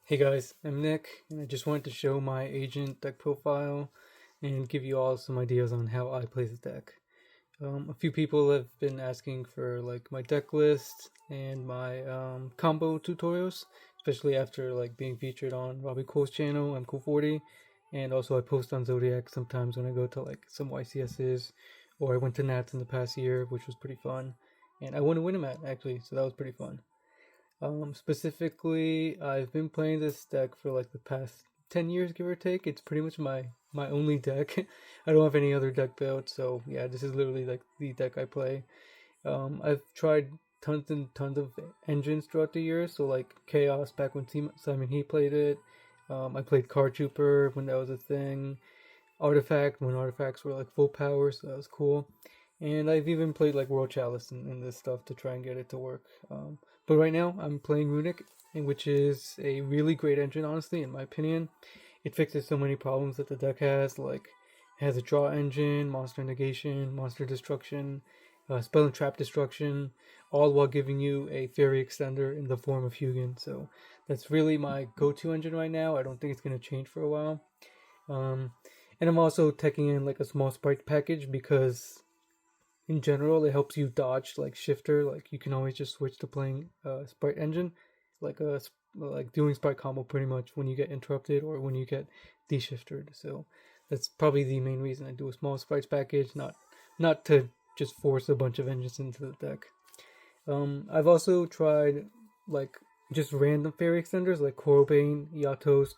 Hey guys, I'm Nick, and I just wanted to show my agent deck profile and give you all some ideas on how I play the deck. A few people have been asking for like my deck list and my combo tutorials, especially after like being featured on Robbie Cole's channel, I'm Cool40, and also I post on Zodiac sometimes when I go to like some YCSs, or I went to Nats in the past year, which was pretty fun, and I won a Win-A-Mat actually, so that was pretty fun. Specifically, I've been playing this deck for like the past 10 years, give or take. It's pretty much my only deck. I don't have any other deck built, so yeah, this is literally like the deck I play. I've tried tons and tons of engines throughout the years, so like Chaos back when Simon He played it. I played Card Trooper when that was a thing. Artifact when artifacts were like full power, so that was cool. And I've even played like World Chalice and this stuff to try and get it to work. But right now I'm playing Runick, which is a really great engine, honestly, in my opinion. It fixes so many problems that the deck has, like it has a draw engine, monster negation, monster destruction, spell and trap destruction, all while giving you a fairy extender in the form of Hugin. So that's really my go-to engine right now. I don't think it's going to change for a while. Um, and I'm also taking in like a small sprite package because in general it helps you dodge like shifter. Like you can always just switch to playing sprite engine, like like doing sprite combo pretty much when you get interrupted or when you get de-shifted. So that's probably the main reason I do a small sprites package, not to just force a bunch of engines into the deck. I've also tried like just random fairy extenders like Corobane, Yatos,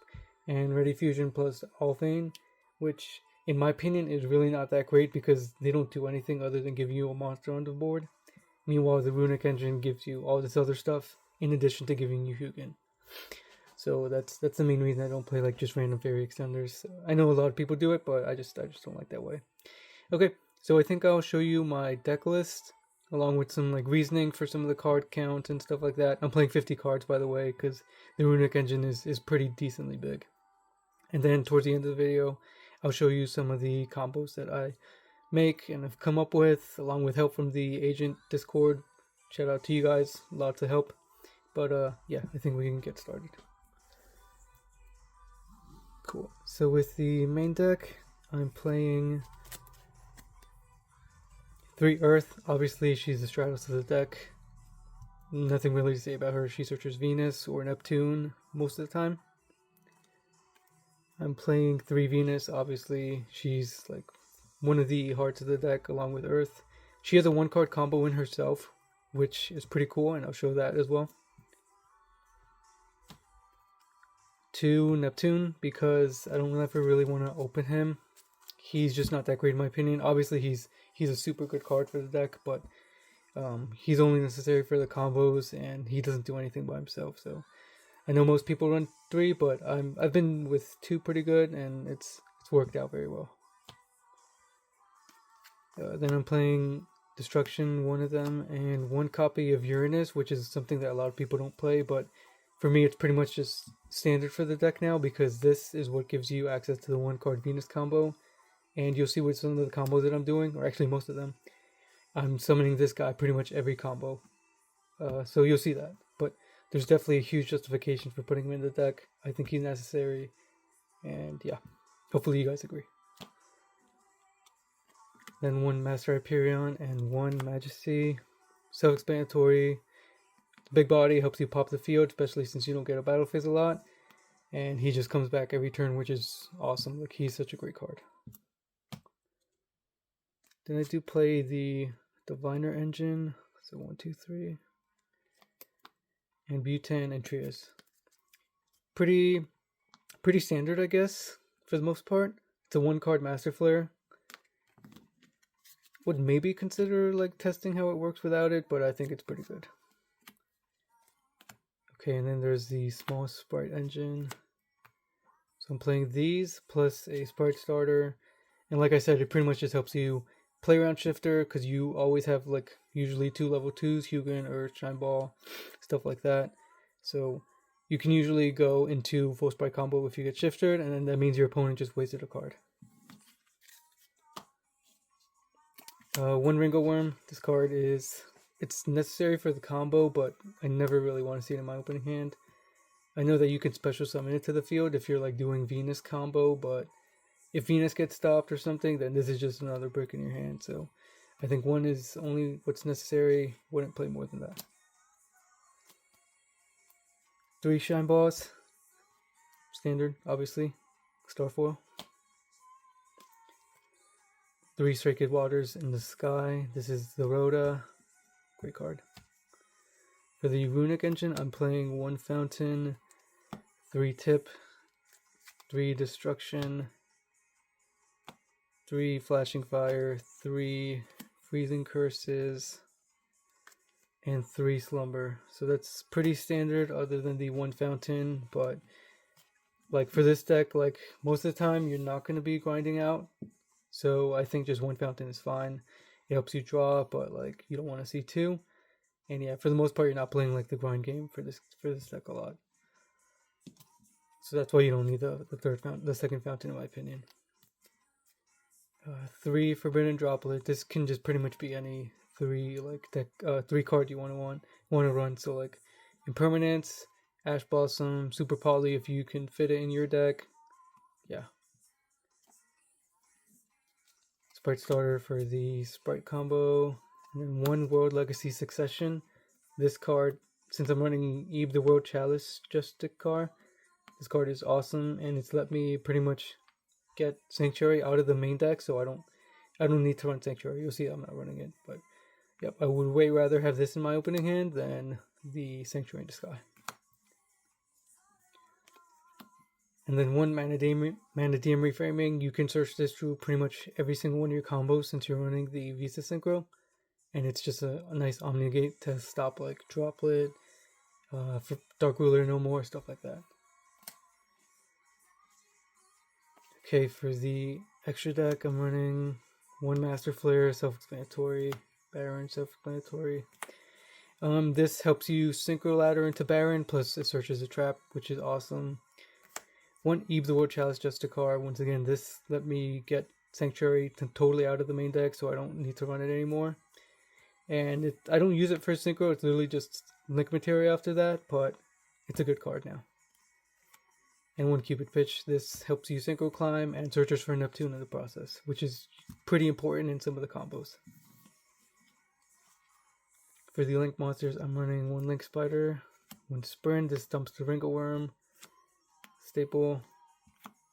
and Ready Fusion plus Alphane, which in my opinion is really not that great because they don't do anything other than give you a monster on the board. Meanwhile, the Runick engine gives you all this other stuff in addition to giving you Hugin. So that's the main reason I don't play like just random fairy extenders. I know a lot of people do it, but I just don't like that way. Okay, so I think I'll show you my deck list along with some like reasoning for some of the card count and stuff like that. I'm playing 50 cards by the way because the Runick engine is pretty decently big. And then towards the end of the video, I'll show you some of the combos that I make and have come up with along with help from the agent Discord. Shout out to you guys, lots of help. But yeah, I think we can get started. Cool. So with the main deck, I'm playing 3 Earth. Obviously, she's the Stratos of the deck. Nothing really to say about her. She searches Venus or Neptune most of the time. I'm playing 3 Venus. Obviously, she's like one of the hearts of the deck along with Earth. She has a 1-card combo in herself, which is pretty cool, and I'll show that as well. 2 Neptune, because I don't ever really want to open him. He's just not that great in my opinion. Obviously, he's a super good card for the deck, but he's only necessary for the combos, and he doesn't do anything by himself. So I know most people run 3, but I've been with 2 pretty good, and it's worked out very well. Then I'm playing Destruction, one of them, and 1 copy of Uranus, which is something that a lot of people don't play, but for me it's pretty much just standard for the deck now because this is what gives you access to the 1-card Venus combo, and you'll see with some of the combos that I'm doing, or actually most of them, I'm summoning this guy pretty much every combo. So you'll see that. But there's definitely a huge justification for putting him in the deck. I think he's necessary. And yeah, hopefully you guys agree. Then 1 Master Hyperion and 1 Majesty. Self-explanatory. Big body helps you pop the field, especially since you don't get a battle phase a lot. And he just comes back every turn, which is awesome. Like, he's such a great card. Then I do play the Diviner engine. So 1, 2, 3. And Butane and Trias. Pretty standard, I guess, for the most part. It's a 1-card Master Flare. Would maybe consider like testing how it works without it, but I think it's pretty good. Okay, and then there's the small sprite engine. So I'm playing these plus a sprite starter. And like I said, it pretty much just helps you play around shifter because you always have like usually 2 level 2s, Hugin, Earth, Shine Ball, stuff like that. So you can usually go into full sprite combo if you get shifted, and then that means your opponent just wasted a card. 1 Ringo Worm. This card it's necessary for the combo, but I never really want to see it in my opening hand. I know that you can special summon it to the field if you're like doing Venus combo, but if Venus gets stopped or something, then this is just another brick in your hand. So I think one is only what's necessary. Wouldn't play more than that. 3 Shine Balls. Standard, obviously. Starfoil. 3 Sacred Waters in the Sky. This is the Rhoda. Great card. For the Runick engine, I'm playing 1 Fountain, 3 Tip, 3 Destruction, 3 Flashing Fire, 3 Freezing Curses, and 3 Slumber. So that's pretty standard other than the 1 Fountain, but like for this deck, like most of the time you're not going to be grinding out. So I think just 1 Fountain is fine. It helps you draw, but like you don't want to see 2. And yeah, for the most part, you're not playing like the grind game for this deck a lot. So that's why you don't need the second fountain, in my opinion. 3 Forbidden Droplet. This can just pretty much be any 3 like deck 3 card you want to run. So like Impermanence, Ash Blossom, Super Poly if you can fit it in your deck. Yeah. Sprite Starter for the Sprite combo. And then 1 World Legacy Succession. This card, since I'm running Eve the World Chalice Justic card, this card is awesome, and it's let me pretty much get Sanctuary out of the main deck, so I don't need to run Sanctuary. You'll see I'm not running it, but yep, I would way rather have this in my opening hand than the Sanctuary in the Sky. And then 1 Manadium Reframing. You can search this through pretty much every single one of your combos since you're running the Visa Synchro. And it's just a nice Omnigate to stop like Droplet, for Dark Ruler No More, stuff like that. Okay, for the extra deck, I'm running 1 Master Flare, self-explanatory, Baron, self-explanatory. This helps you Synchro Ladder into Baron, plus it searches a trap, which is awesome. 1 Eve the World Chalice Justicar. Once again, this let me get Sanctuary totally out of the main deck, so I don't need to run it anymore. And I don't use it for Synchro, it's literally just Link Materia after that, but it's a good card now. And 1 Cupid Pitch. This helps you Synchro Climb and searches for Neptune in the process, which is pretty important in some of the combos. For the Link monsters, I'm running 1 Link Spider, 1 Sprint. This dumps the Wrinkle Worm, Staple,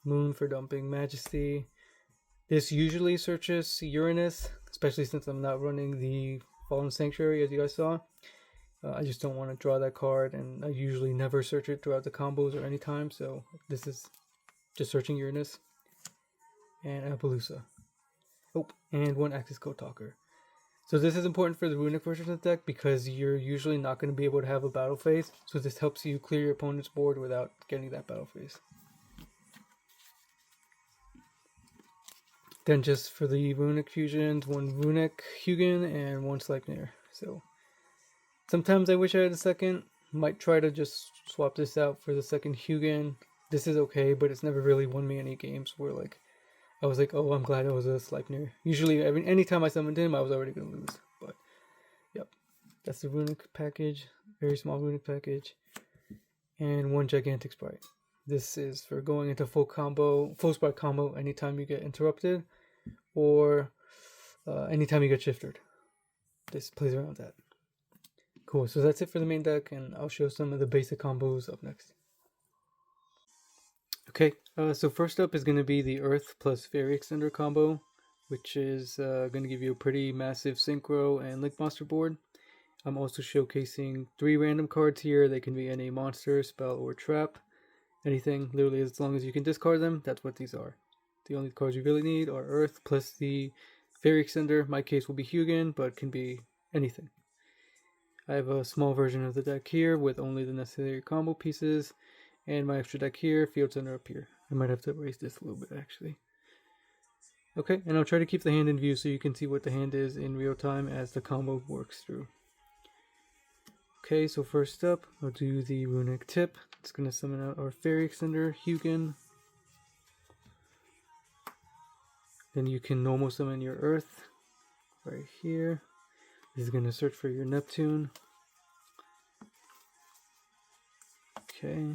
Moon for dumping Majesty. This usually searches Uranus, especially since I'm not running the Fallen Sanctuary, as you guys saw. I just don't want to draw that card, and I usually never search it throughout the combos or any time, so this is just searching Uranus. And Appaloosa. Oh, and 1 Axis Code Talker. So this is important for the Runick version of the deck because you're usually not going to be able to have a battle phase, so this helps you clear your opponent's board without getting that battle phase. Then just for the Runick fusions, 1 Runick Hugin and 1 Sleipnir. So sometimes I wish I had a second. Might try to just swap this out for the second Hugin. This is okay, but it's never really won me any games where like I was like, oh, I'm glad I was a Sleipnir. Usually, anytime I summoned him, I was already going to lose. But yep, that's the Runick package. Very small Runick package. And 1 Gigantic Sprite. This is for going into full sprite combo anytime you get interrupted or anytime you get shifted. This plays around that. Cool, so that's it for the main deck, and I'll show some of the basic combos up next. Okay, so first up is going to be the Earth plus Fairy Extender combo, which is going to give you a pretty massive Synchro and Link Monster board. I'm also showcasing 3 random cards here. They can be any monster, spell, or trap. Anything, literally, as long as you can discard them, that's what these are. The only cards you really need are Earth plus the Fairy Extender. My case will be Hugin, but can be anything. I have a small version of the deck here with only the necessary combo pieces, and my extra deck here, Field Center up here. I might have to erase this a little bit, actually. Okay, and I'll try to keep the hand in view so you can see what the hand is in real time as the combo works through. Okay, so first up, I'll do the Runick Tip. It's going to summon out our Fairy Extender, Hugin. Then you can normal summon your Earth right here. This is going to search for your Neptune. Okay,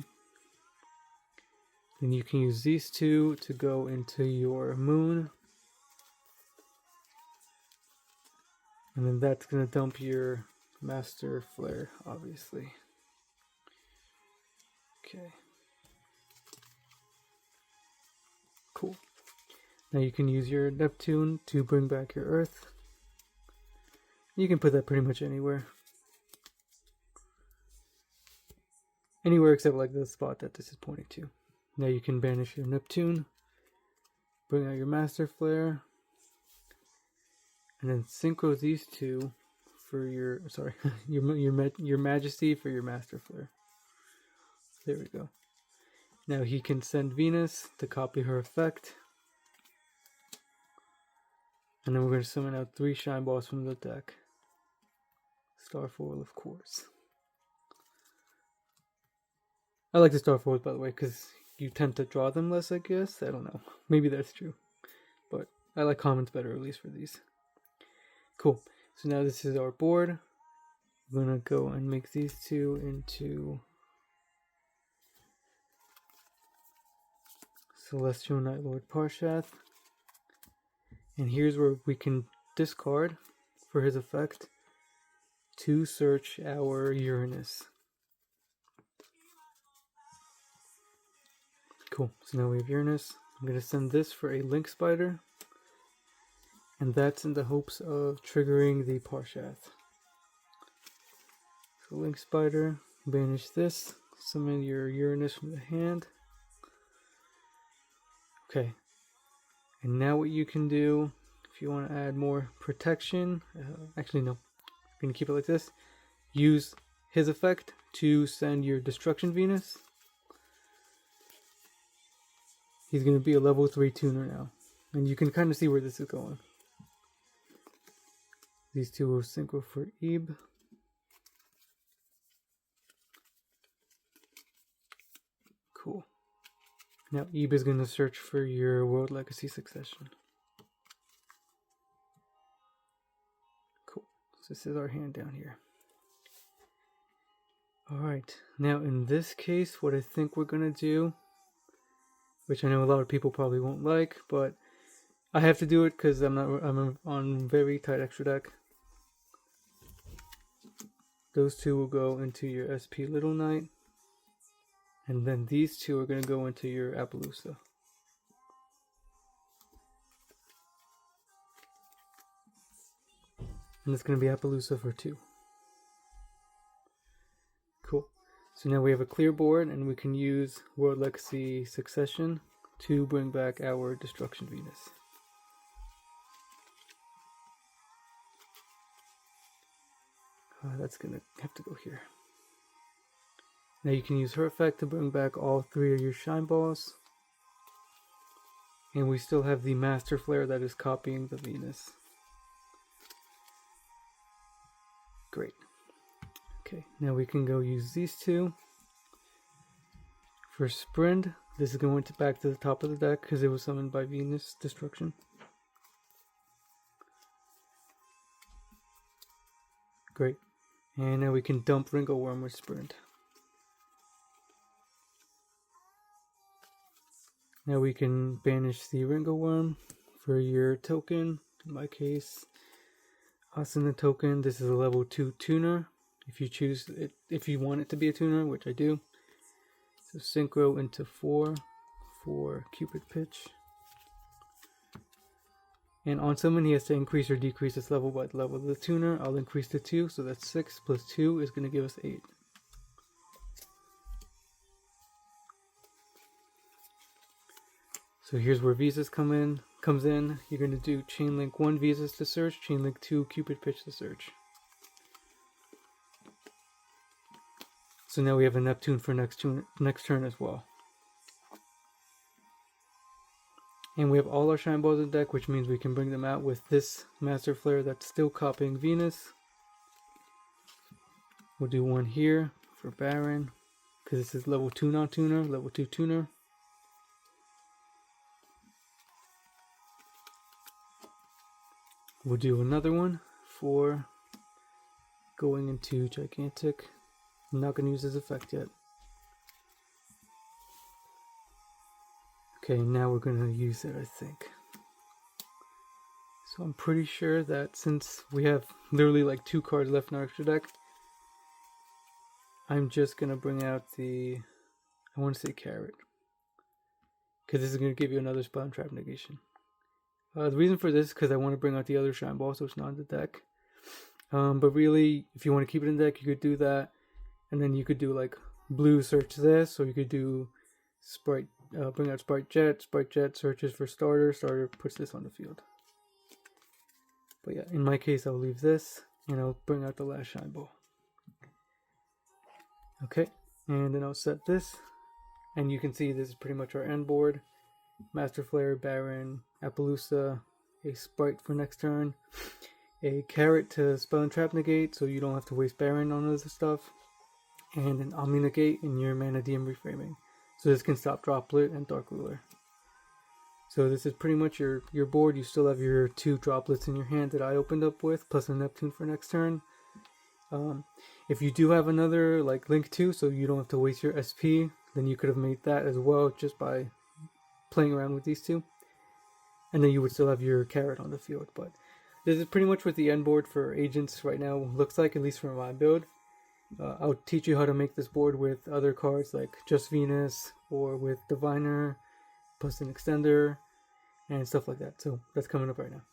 Then you can use these two to go into your moon. And then that's going to dump your master flare, obviously. Okay. Cool. Now you can use your Neptune to bring back your Earth. You can put that pretty much anywhere. Anywhere except like the spot that this is pointing to. Now you can banish your Neptune, bring out your Master Flare, and then synchro these two for your, sorry, your Majesty for your Master Flare. There we go. Now he can send Venus to copy her effect. And then we're going to summon out 3 Shine Balls from the deck. Starfoil, of course. I like the Starfoils, by the way, because you tend to draw them less, I guess. I don't know. Maybe that's true. But I like commons better, at least for these. Cool. So now this is our board. We're going to go and make these two into Celestial Night Lord Parshath. And here's where we can discard, for his effect, to search our Uranus. Cool, so now we have Uranus. I'm going to send this for a Link Spider. And that's in the hopes of triggering the Parshath. So Link Spider, banish this, summon your Uranus from the hand. Okay, and now what you can do, if you want to add more protection, actually no, you're going to keep it like this. Use his effect to send your Destruction Venus. He's going to be a level 3 tuner now. And you can kind of see where this is going. These two will synchro for Ebe. Cool. Now Ebe is going to search for your World Legacy Succession. Cool. So this is our hand down here. Alright. Now in this case, what I think we're going to do, which I know a lot of people probably won't like, but I have to do it because I'm on very tight extra deck. Those two will go into your SP Little Knight. And then these two are going to go into your Appaloosa. And it's going to be Appaloosa for 2. Cool. So now we have a clear board and we can use World Legacy Succession to bring back our Destruction Venus. That's going to have to go here. Now you can use her effect to bring back all 3 of your Shine Balls. And we still have the Master Flare that is copying the Venus. Great. Okay, now we can go use these two. For Sprint, this is going back to the top of the deck because it was summoned by Venus Destruction. Great. And now we can dump Ringleworm with Sprint. Now we can banish the Ringleworm for your token. In my case, Asana token. This is a level 2 tuner. If you choose it, if you want it to be a tuner, which I do. So synchro into 4 for Cupid Pitch. And on summon, he has to increase or decrease its level by the level of the tuner. I'll increase to 2, so that's 6 plus 2 is going to give us 8. So here's where visas comes in. You're going to do chain link 1 visas to search, chain link 2 Cupid Pitch to search. So now we have a Neptune for next turn as well. And we have all our Shine Balls in the deck, which means we can bring them out with this Master Flare that's still copying Venus. We'll do one here for Baron, because this is level 2 non-tuner, level 2 tuner. We'll do another one for going into Gigantic. I'm not going to use this effect yet. Okay, now we're gonna use it, I think. So I'm pretty sure that since we have literally like 2 cards left in our extra deck, I'm just gonna bring out the, I want to say Carrot, because this is gonna give you another spell and trap negation. The reason for this is because I want to bring out the other Shine Ball, so it's not in the deck. But really, if you want to keep it in the deck, you could do that, and then you could do like blue search this, or you could do Sprite, bring out Sprite Jet searches for starter puts this on the field. But yeah, in my case, I'll leave this, and I'll bring out the last Shine Ball. Okay, and then I'll set this, and you can see this is pretty much our end board. Master Flare, Baron, Appaloosa, a Sprite for next turn, a Carrot to spell and trap negate, so you don't have to waste Baron on other stuff, and an Omni negate in your Mana DM reframing. So this can stop Droplet and Dark Ruler. So this is pretty much your board. You still have your 2 droplets in your hand that I opened up with, plus a Neptune for next turn. If you do have another like Link 2, so you don't have to waste your SP, then you could have made that as well just by playing around with these 2. And then you would still have your Carrot on the field. But this is pretty much what the end board for Agents right now looks like, at least for my build. I'll teach you how to make this board with other cards like Just Venus, or with Diviner, plus an Extender, and stuff like that. So that's coming up right now.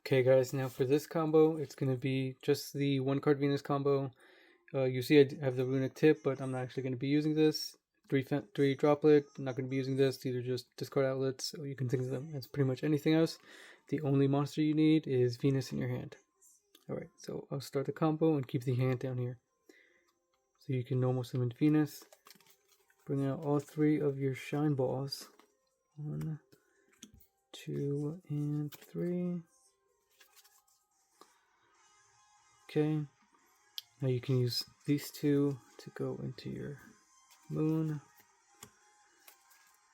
Okay guys, now for this combo, it's going to be just the 1 card Venus combo. You see I have the Runick tip, but I'm not actually going to be using this. 3 droplet, I'm not going to be using this. These are just discard outlets, so you can think of them as pretty much anything else. The only monster you need is Venus in your hand. Alright, so I'll start the combo and keep the hand down here. So you can normal summon Venus. Bring out all 3 of your Shine Balls. 1, 2, and 3. Okay. Now you can use these 2 to go into your Moon.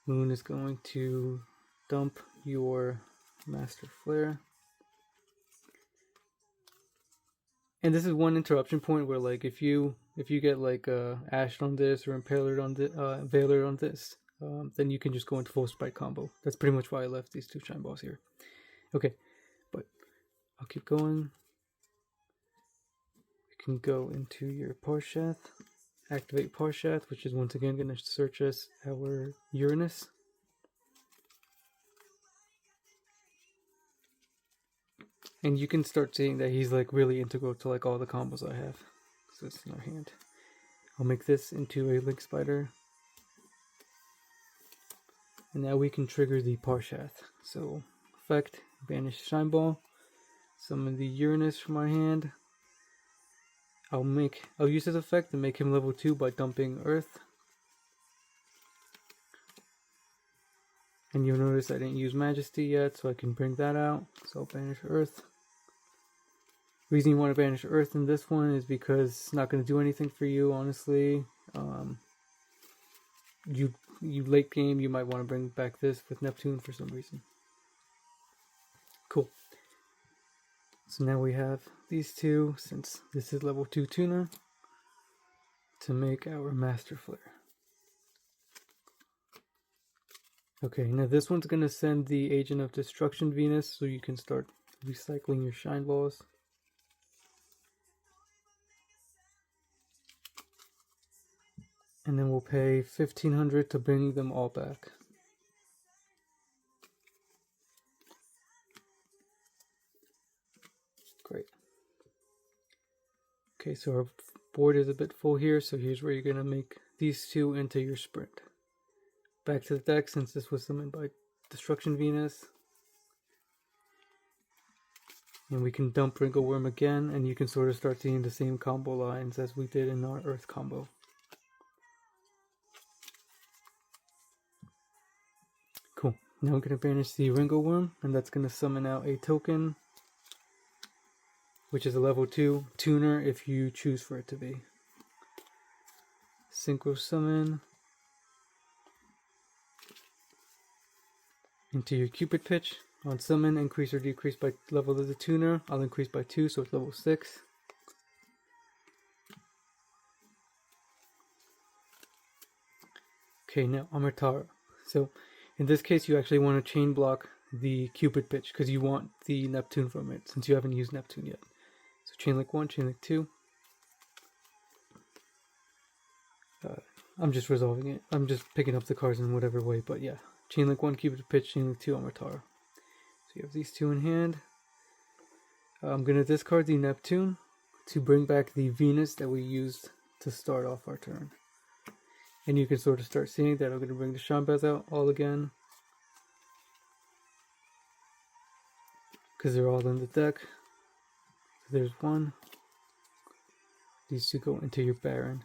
Moon is going to dump your Master Flare. And this is one interruption point where, like, if you get like Ashed on this or Impaler on this, Veiler on this, then you can just go into full Sprite combo. That's pretty much why I left these 2 Shine Balls here. Okay, but I'll keep going. You can go into your Parshath, activate Parshath, which is once again going to search us our Uranus. And you can start seeing that he's like really integral to like all the combos I have. So it's in our hand. I'll make this into a Link Spider. And now we can trigger the Parshath. So effect, banish Shine Ball, summon the Uranus from our hand. I'll use this effect to make him level 2 by dumping Earth. And you'll notice I didn't use Majesty yet, so I can bring that out. So I'll banish Earth. The reason you want to banish Earth in this one is because it's not going to do anything for you, honestly. You late game, you might want to bring back this with Neptune for some reason. Cool. So now we have these 2, since this is level 2 tuner, to make our Master Flare. Okay, now this one's going to send the Agent of Destruction Venus, so you can start recycling your Shine Balls. And then we'll pay 1,500 to bring them all back. Great. Okay, so our board is a bit full here, so here's where you're going to make these 2 into your Sprint. Back to the deck, since this was summoned by Destruction Venus. And we can dump Wrinkle Worm again, and you can sort of start seeing the same combo lines as we did in our Earth combo. Cool. Now I'm going to banish the Wrinkle Worm, and that's going to summon out a token, which is a level 2 tuner if you choose for it to be. Synchro Summon into your Cupid Pitch. On summon, increase or decrease by level of the tuner. I'll increase by 2, so it's level 6. Okay, now Amartara. So in this case, you actually want to chain block the Cupid pitch because you want the Neptune from it since you haven't used Neptune yet. So chain link 1, chain link 2. I'm just resolving it. I'm just picking up the cards in whatever way, but yeah. Chain link 1, Cupid pitch, chain link 2, Amartara. So you have these two in hand. I'm going to discard the Neptune to bring back the Venus that we used to start off our turn. And you can sort of start seeing that I'm going to bring the Shambhas out all again, because they're all in the deck. So there's one. These two go into your Baron.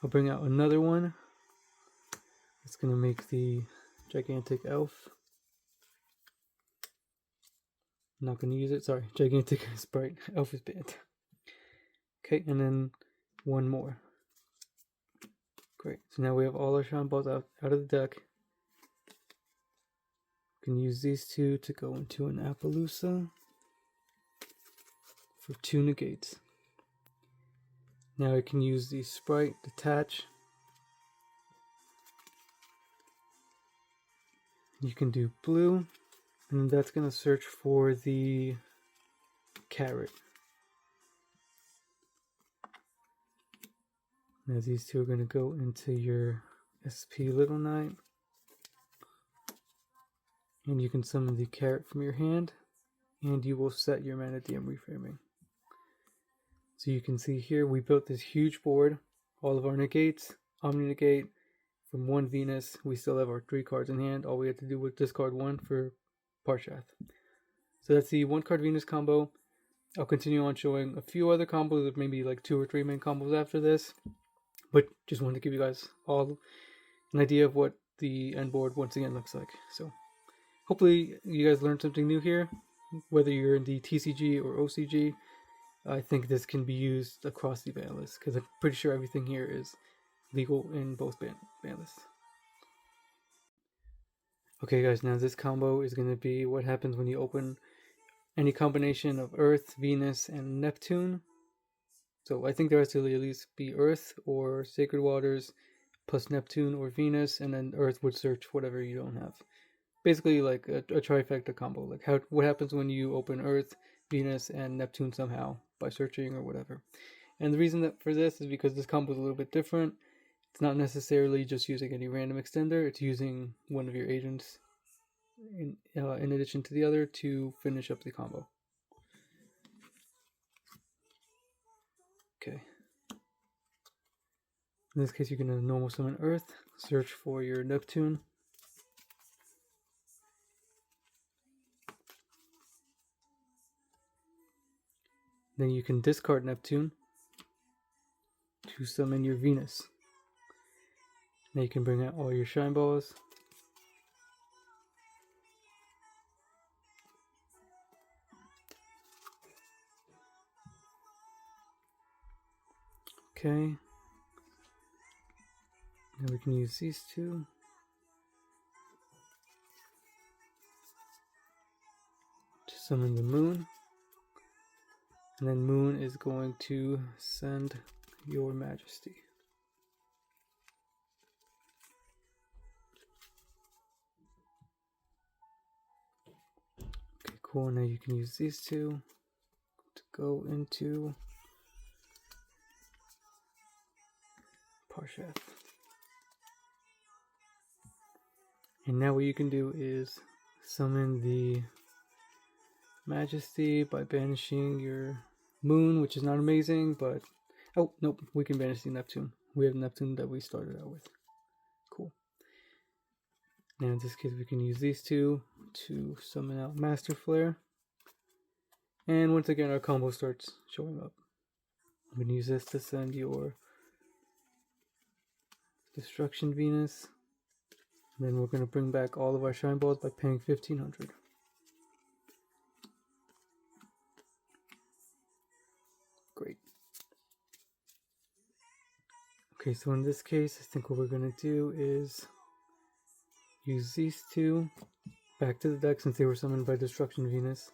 I'll bring out another one. It's going to make the Gigantic Elf. I'm not going to use it. Sorry, Gigantic Sprite. Elf is banned. Okay, and then one more. Great. So now we have all our Shambhas out of the deck. We can use these two to go into an Appaloosa for 2 negates. Now I can use the Sprite, detach. You can do blue, and that's going to search for the carrot. Now these two are going to go into your SP Little Knight. And you can summon the carrot from your hand, and you will set your Mana DM reframing. So you can see here, we built this huge board, all of our negates, Omni Negate, from one Venus. We still have our 3 cards in hand. All we had to do was discard 1 for Parshath. So that's the 1 card Venus combo. I'll continue on showing a few other combos, maybe like 2 or 3 main combos after this. But just wanted to give you guys all an idea of what the end board once again looks like. So hopefully you guys learned something new here. Whether you're in the TCG or OCG, I think this can be used across the ban list, because I'm pretty sure everything here is legal in both ban lists. Okay guys, now this combo is going to be what happens when you open any combination of Earth, Venus, and Neptune. So I think there has to at least be Earth or Sacred Waters plus Neptune or Venus, and then Earth would search whatever you don't have. Basically like a trifecta combo. Like what happens when you open Earth, Venus, and Neptune somehow by searching or whatever. And the reason for this is because this combo is a little bit different. It's not necessarily just using any random extender. It's using one of your agents in addition to the other to finish up the combo. Okay. In this case, you can normal summon Earth, search for your Neptune. Then you can discard Neptune to summon your Venus. Now you can bring out all your Shine Balls. Okay. Now we can use these two. To summon the Moon. And then Moon is going to send your Majesty. Okay, cool. Now you can use these two to go into Parshath. And now what you can do is summon the Majesty by banishing your Moon, which is not amazing, but oh nope, we can banish the Neptune. We have Neptune that we started out with. Cool. Now in this case we can use these two to summon out Master Flare. And once again our combo starts showing up. I'm going to use this to send your Destruction Venus. And then we're going to bring back all of our Shine Balls by paying 1,500. Great. Okay, so in this case, I think what we're going to do is use these two back to the deck since they were summoned by Destruction Venus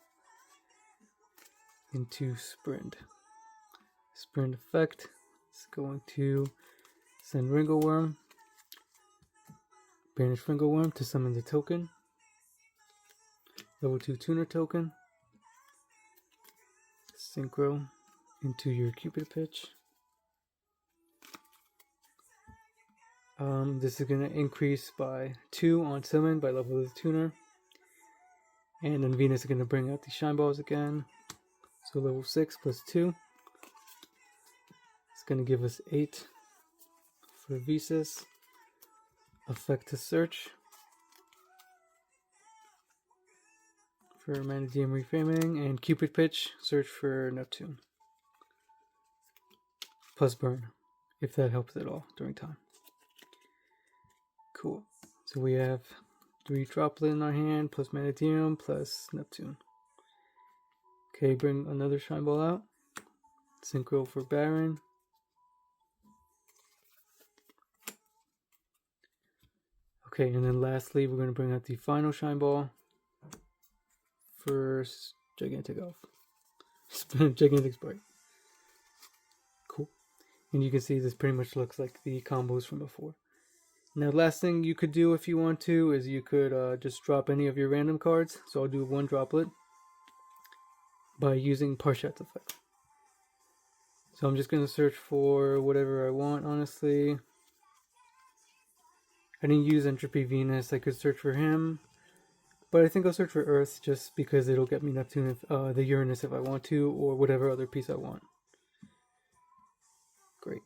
into Sprint. Sprint effect is going to Send Ringleworm. Banish Ringleworm to summon the token. Level 2 tuner token. Synchro into your Cupid pitch. This is going to increase by 2 on summon by level of the tuner. And then Venus is going to bring out the shine balls again. So level 6 plus 2. It's going to give us 8 for Visas. Effect to search. For Manadium Reframing. And Cupid Pitch, search for Neptune. Plus burn, if that helps at all during time. Cool. So we have 3 droplet in our hand, plus Manadium, plus Neptune. Okay, bring another shine ball out. Synchro for Baron. Okay, and then lastly, we're going to bring out the final shine ball. First, Gigantic Elf. Gigantic Sprite. Cool. And you can see this pretty much looks like the combos from before. Now, last thing you could do if you want to is you could just drop any of your random cards. So I'll do 1 droplet by using Parshath effect. So I'm just going to search for whatever I want, honestly. I didn't use Entropy Venus. I could search for him. But I think I'll search for Earth just because it'll get me Neptune, the Uranus if I want to, or whatever other piece I want. Great.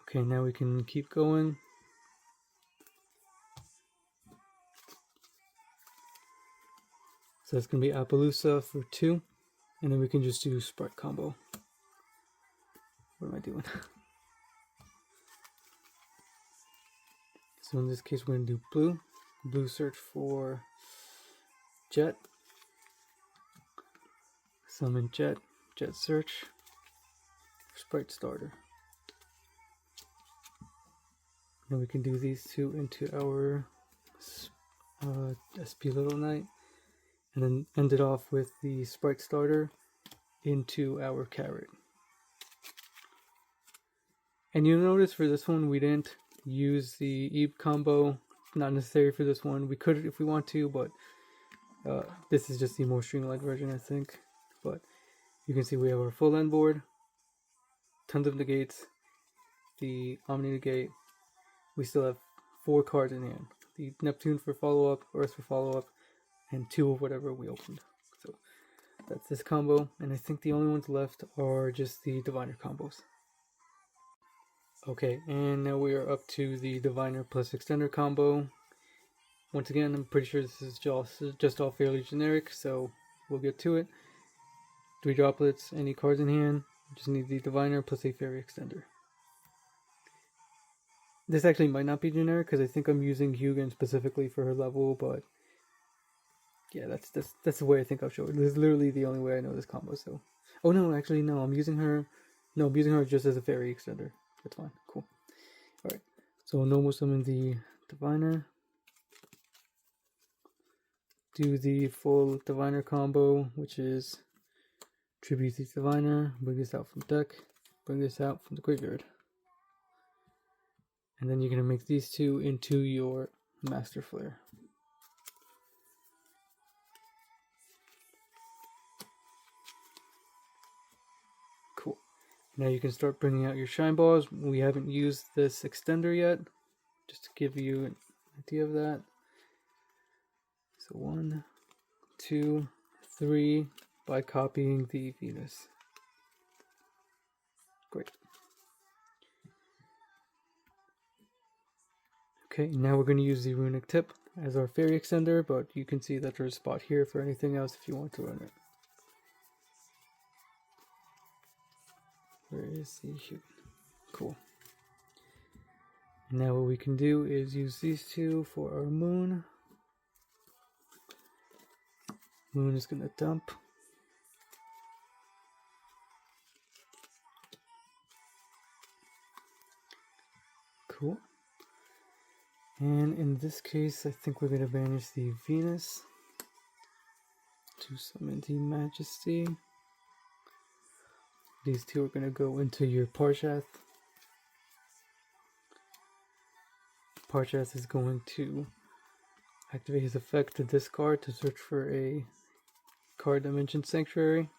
Okay, now we can keep going. So it's going to be Appaloosa for 2. And then we can just do Sprite combo. What am I doing? So in this case, we're going to do blue. Blue search for Jet. Summon Jet. Jet search. Sprite starter. Then we can do these 2 into our SP Little Knight. And then end it off with the Sprite starter into our Carrot. And you'll notice for this one, we didn't use the Eve combo. Not necessary for this one. We could if we want to, but this is just the more streamlined version, I think. But you can see we have our full end board, tons of negates, the Omni negate. We still have 4 cards in hand. The Neptune for follow-up, Earth for follow-up, and 2 of whatever we opened. So that's this combo, and I think the only ones left are just the Diviner combos. Okay, and now we are up to the Diviner plus Extender combo. Once again, I'm pretty sure this is just all fairly generic, so we'll get to it. 3 droplets, any cards in hand. Just need the Diviner plus a Fairy Extender. This actually might not be generic because I think I'm using Hugin specifically for her level, but yeah, that's the way I think I'll show it. This is literally the only way I know this combo. So, oh no, actually no, I'm using her just as a Fairy Extender. That's fine. Cool. Alright. So I'll normal summon the Diviner. Do the full Diviner combo, which is tribute the Diviner, bring this out from deck, bring this out from the graveyard. And then you're going to make these 2 into your Master Flare. Cool. Now you can start bringing out your shine balls. We haven't used this extender yet, just to give you an idea of that. So 1, 2, 3 by copying the Venus. Great. Okay, now we're going to use the Runick tip as our Fairy Extender, but you can see that there's a spot here for anything else if you want to run it. Where is the Hugin? Cool. Now what we can do is use these 2 for our Moon. Moon is going to dump. Cool. And in this case, I think we're going to banish the Venus to summon the Majesty. These 2 are going to go into your Parshath. Parshath is going to activate his effect to discard to search for a card dimension sanctuary,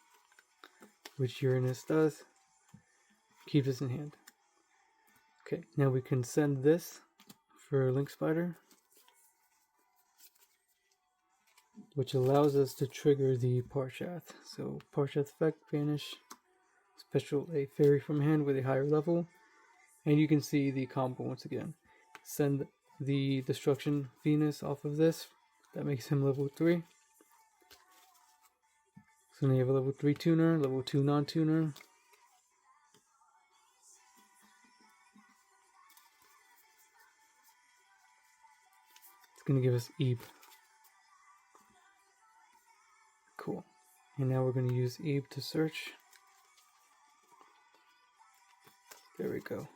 which Uranus does. Keep this in hand. Okay, now we can send this for Link Spider, which allows us to trigger the Parshath. So Parshath effect, banish, special a fairy from hand with a higher level, and you can see the combo once again. Send the Destruction Venus off of this, that makes him level 3. So now you have a level 3 tuner, level 2 non-tuner. It's going to give us Ebe. Cool. And now we're going to use Ebe to search. There we go.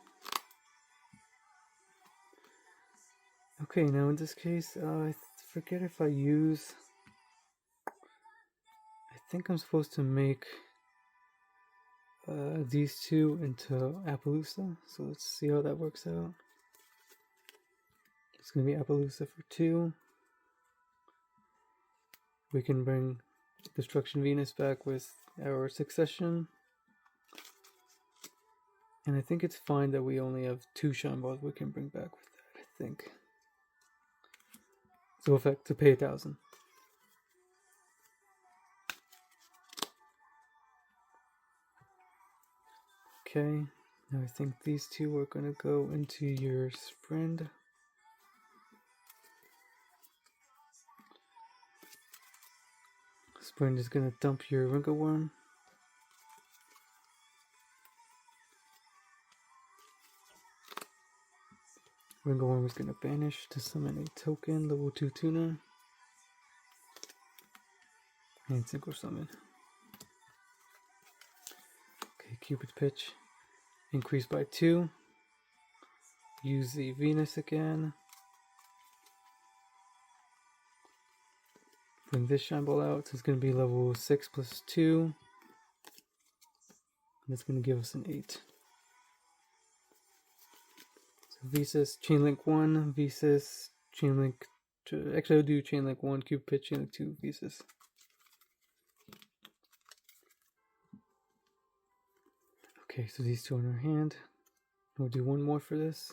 Okay, now in this case, I forget if I use... I think I'm supposed to make these two into Appaloosa. So let's see how that works out. It's going to be Appaloosa for 2. We can bring Destruction Venus back with our Succession. And I think it's fine that we only have 2 Shine Balls we can bring back with that, I think. So effect to pay 1,000. Okay, now I think these 2 are going to go into your friend. Sprint is going to dump your Wrinkleworm. Wrinkleworm is going to banish to summon a token, level 2 tuner. And synchro summon. Okay, Cupid's Pitch. Increase by 2. Use the Venus again. Bring this Shine Ball out. So it's going to be level 6 plus 2. And it's going to give us an 8. So Visas, Chainlink 1, Visas, Chainlink 2. Actually, I'll do Chainlink 1, Cupid Pitch, Chainlink 2, Visas. Okay, so these 2 in our hand. We'll do 1 more for this.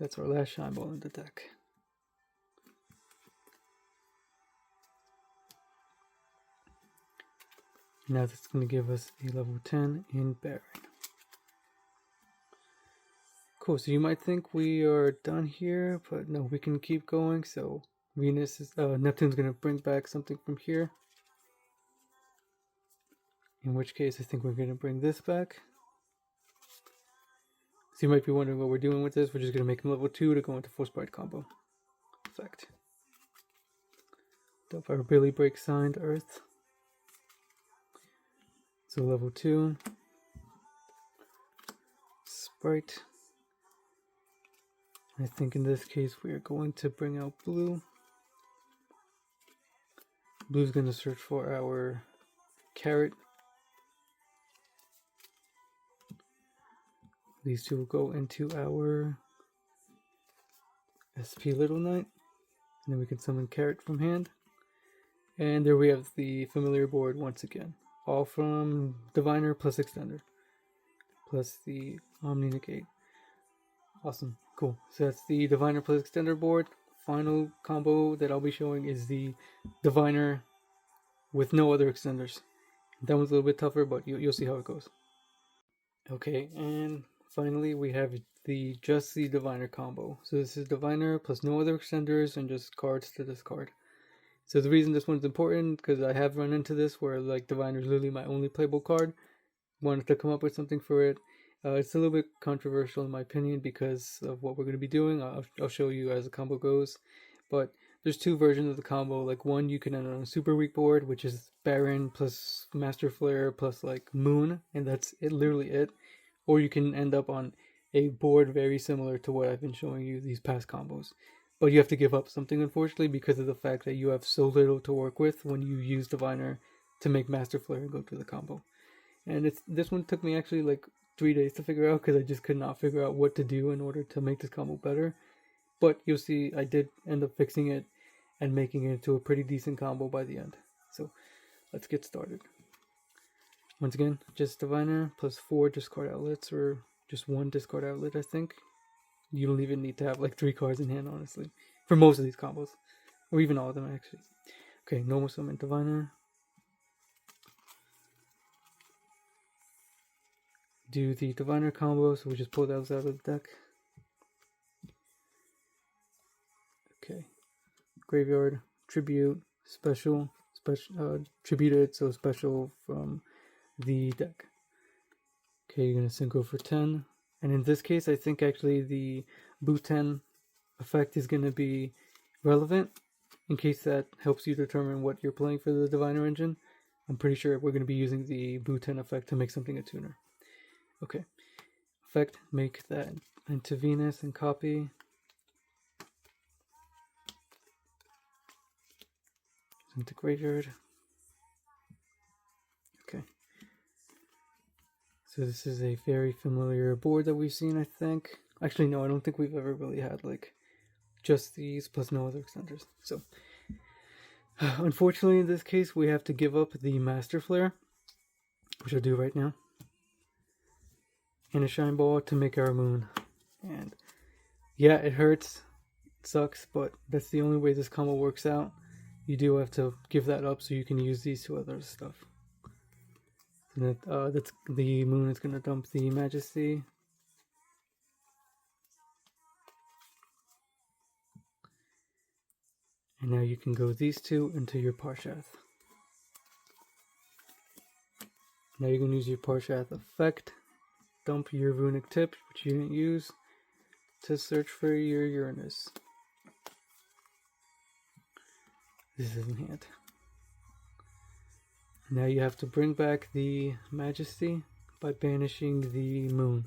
That's our last Shine Ball in the deck. Now that's going to give us a level 10 in Baron. Cool, so you might think we are done here, but no, we can keep going. So Neptune's going to bring back something from here. In which case, I think we're going to bring this back. So you might be wondering what we're doing with this. We're just going to make him level 2 to go into full sprite combo effect. Dump our Billy Break signed Earth. So level 2. Sprite. I think in this case we are going to bring out Blue. Blue's going to search for our Carrot. These 2 will go into our SP Little Knight. And then we can summon Carrot from hand. And there we have the familiar board once again. All from Diviner plus Extender. Plus the Omni Negate. Awesome. Cool. So that's the Diviner plus Extender board. Final combo that I'll be showing is the Diviner with no other extenders. That one's a little bit tougher, but you'll see how it goes. Okay, and finally we have just the Diviner combo. So this is Diviner plus no other extenders and just cards to discard. So the reason this one's important, because I have run into this where like Diviner is literally my only playable card. Wanted to come up with something for it. It's a little bit controversial in my opinion because of what we're going to be doing. I'll show you as the combo goes. But there's 2 versions of the combo. Like one you can end on a super weak board, which is Baron plus Master Flare plus like Moon, and that's it, literally it. Or you can end up on a board very similar to what I've been showing you these past combos. But you have to give up something, unfortunately, because of the fact that you have so little to work with when you use Diviner to make Master Flare and go to the combo. And this one took me actually like 3 days to figure out because I just could not figure out what to do in order to make this combo better. But you'll see I did end up fixing it and making it into a pretty decent combo by the end. So let's get started. Once again, just Diviner plus 4 discard outlets, or just 1 discard outlet, I think. You don't even need to have like 3 cards in hand, honestly, for most of these combos, or even all of them actually. Okay, normal summon Diviner. Do the Diviner combo, so we just pull those out of the deck. Okay, graveyard, tribute, special, tributed, so special from the deck. Okay, you're gonna synchro for 10, and in this case, I think actually the boot 10 effect is gonna be relevant in case that helps you determine what you're playing for the Diviner engine. I'm pretty sure we're gonna be using the boot 10 effect to make something a tuner. Okay, effect, make that into Venus and copy. Into graveyard. Okay. So this is a very familiar board that we've seen, I think. Actually, no, I don't think we've ever really had like just these plus no other extenders. So unfortunately, in this case, we have to give up the Master Flare, which I'll do right now, and a Shine Ball to make our moon. And yeah, it hurts, it sucks, but that's the only way this combo works out. You do have to give that up so you can use these 2 other stuff. And that's the moon is going to dump the Majesty. And now you can go these 2 into your Parshath. Now you can use your Parshath effect, dump your Runick tip, which you didn't use, to search for your Uranus. This is in hand. Now you have to bring back the Majesty by banishing the moon.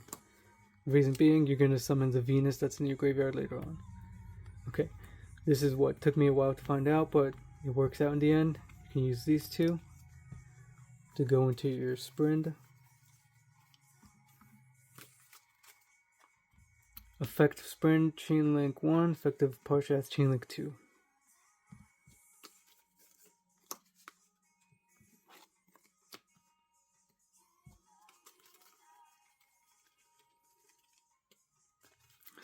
The reason being, you're going to summon the Venus that's in your graveyard later on. Okay, this is what took me a while to find out, but it works out in the end. You can use these 2 to go into your Sprint. Effective Sprint, Chain Link 1, effective Parshath, Chain Link 2.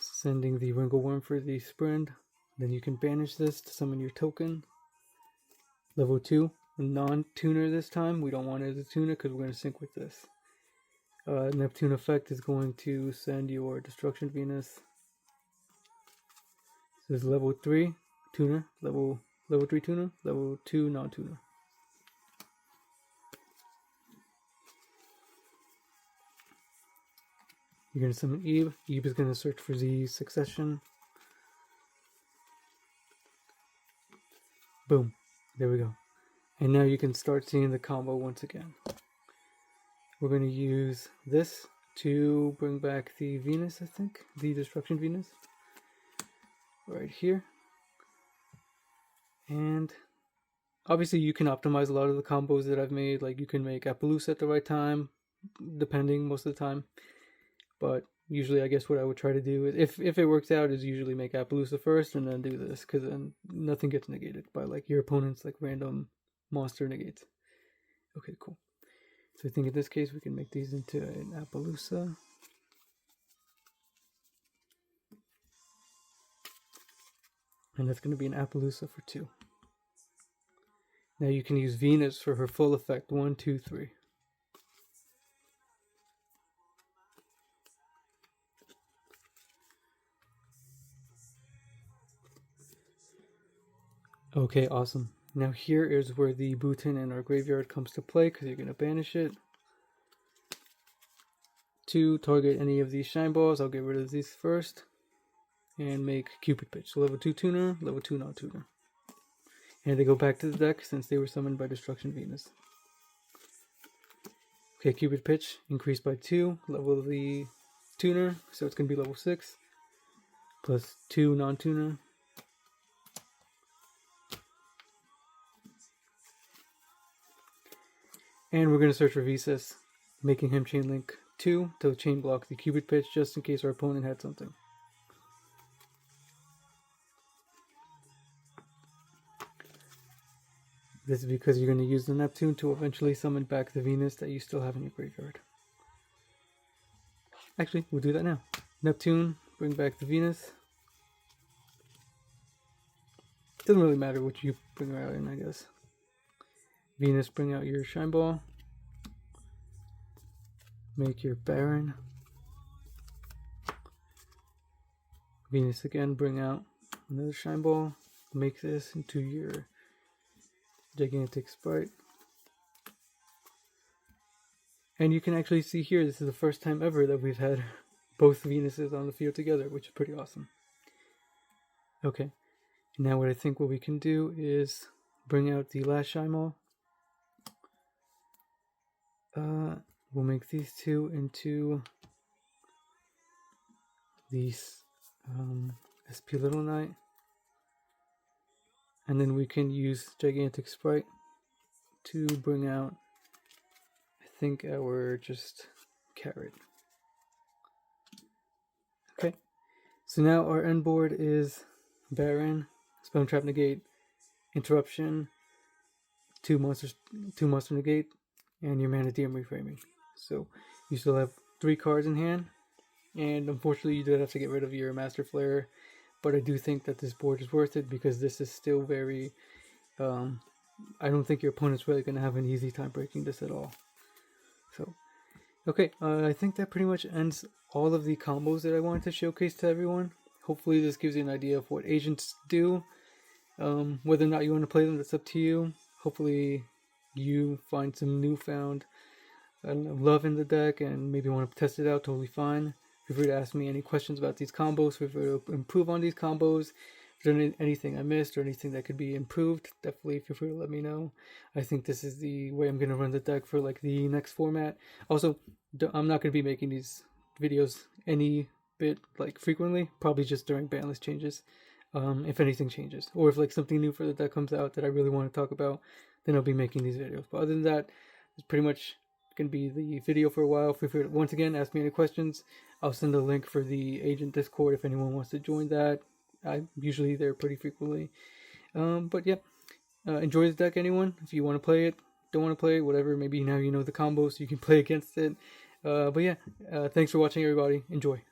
Sending the Wrinkleworm for the Sprint. Then you can banish this to summon your token. Level 2, non-tuner this time. We don't want it as a tuner because we're going to sync with this. Neptune effect is going to send your Destruction Venus. This is level 3 tuner, level 3 tuner, level 2 non-tuner. You're going to summon Eve. Eve is going to search for the Succession. Boom. There we go. And now you can start seeing the combo once again. We're going to use this to bring back the Venus, I think. The Destruction Venus. Right here. And obviously you can optimize a lot of the combos that I've made. Like you can make Appaloosa at the right time, depending most of the time. But usually I guess what I would try to do is, if it works out, is usually make Appaloosa first and then do this, because then nothing gets negated by like your opponent's like random monster negates. Okay, cool. So I think in this case we can make these into an Appaloosa. And that's going to be an Appaloosa for 2. Now you can use Venus for her full effect. 1, 2, 3. Okay, awesome. Now here is where the Bhutan in our graveyard comes to play, because you're going to banish it. 2, target any of these Shine Balls. I'll get rid of these first. And make Cupid Pitch. So level 2 tuner, level 2 non-tuner. And they go back to the deck since they were summoned by Destruction Venus. Okay, Cupid Pitch, increased by 2. Level the tuner, so it's going to be level 6. Plus 2 non-tuner. And we're going to search for Visas, making him chain link 2 to chain block the Cupid pitch just in case our opponent had something. This is because you're going to use the Neptune to eventually summon back the Venus that you still have in your graveyard. Actually, we'll do that now. Neptune, bring back the Venus. Doesn't really matter what you bring her out in, I guess. Venus, bring out your Shine Ball. Make your Baron. Venus again, bring out another Shine Ball. Make this into your Gigantic Sprite. And you can actually see here, this is the first time ever that we've had both Venuses on the field together, which is pretty awesome. Okay, now what I think what we can do is bring out the last Shine Ball. We'll make these two into these SP Little Knight. And then we can use Gigantic Sprite to bring out, I think, our just Carrot. Okay, so now our end board is Baron, Spell Trap Negate, Interruption, two monster negate, and your Mana DM Reframing. So you still have 3 cards in hand, and unfortunately you did have to get rid of your Master Flare, but I do think that this board is worth it because this is still very, I don't think your opponent's really going to have an easy time breaking this at all. So, okay, I think that pretty much ends all of the combos that I wanted to showcase to everyone. Hopefully this gives you an idea of what agents do. Whether or not you want to play them, that's up to you. Hopefully you find some newfound love in the deck and maybe want to test it out. Totally fine. Feel free to ask me any questions about these combos. Feel free to improve on these combos. If there's anything I missed or anything that could be improved, definitely feel free to let me know. I think this is the way I'm going to run the deck for like the next format. Also, I'm not going to be making these videos any bit like frequently, probably just during Banlist changes, if anything changes, or if like something new for the deck comes out that I really want to talk about, then I'll be making these videos. But other than that, it's pretty much going to be the video for a while. Feel free to once again ask me any questions. I'll send a link for the agent Discord if anyone wants to join that. I'm usually there pretty frequently. But yeah, enjoy the deck, anyone. If you want to play it, don't want to play it, whatever, maybe now you know the combos so you can play against it. But yeah, thanks for watching, everybody. Enjoy.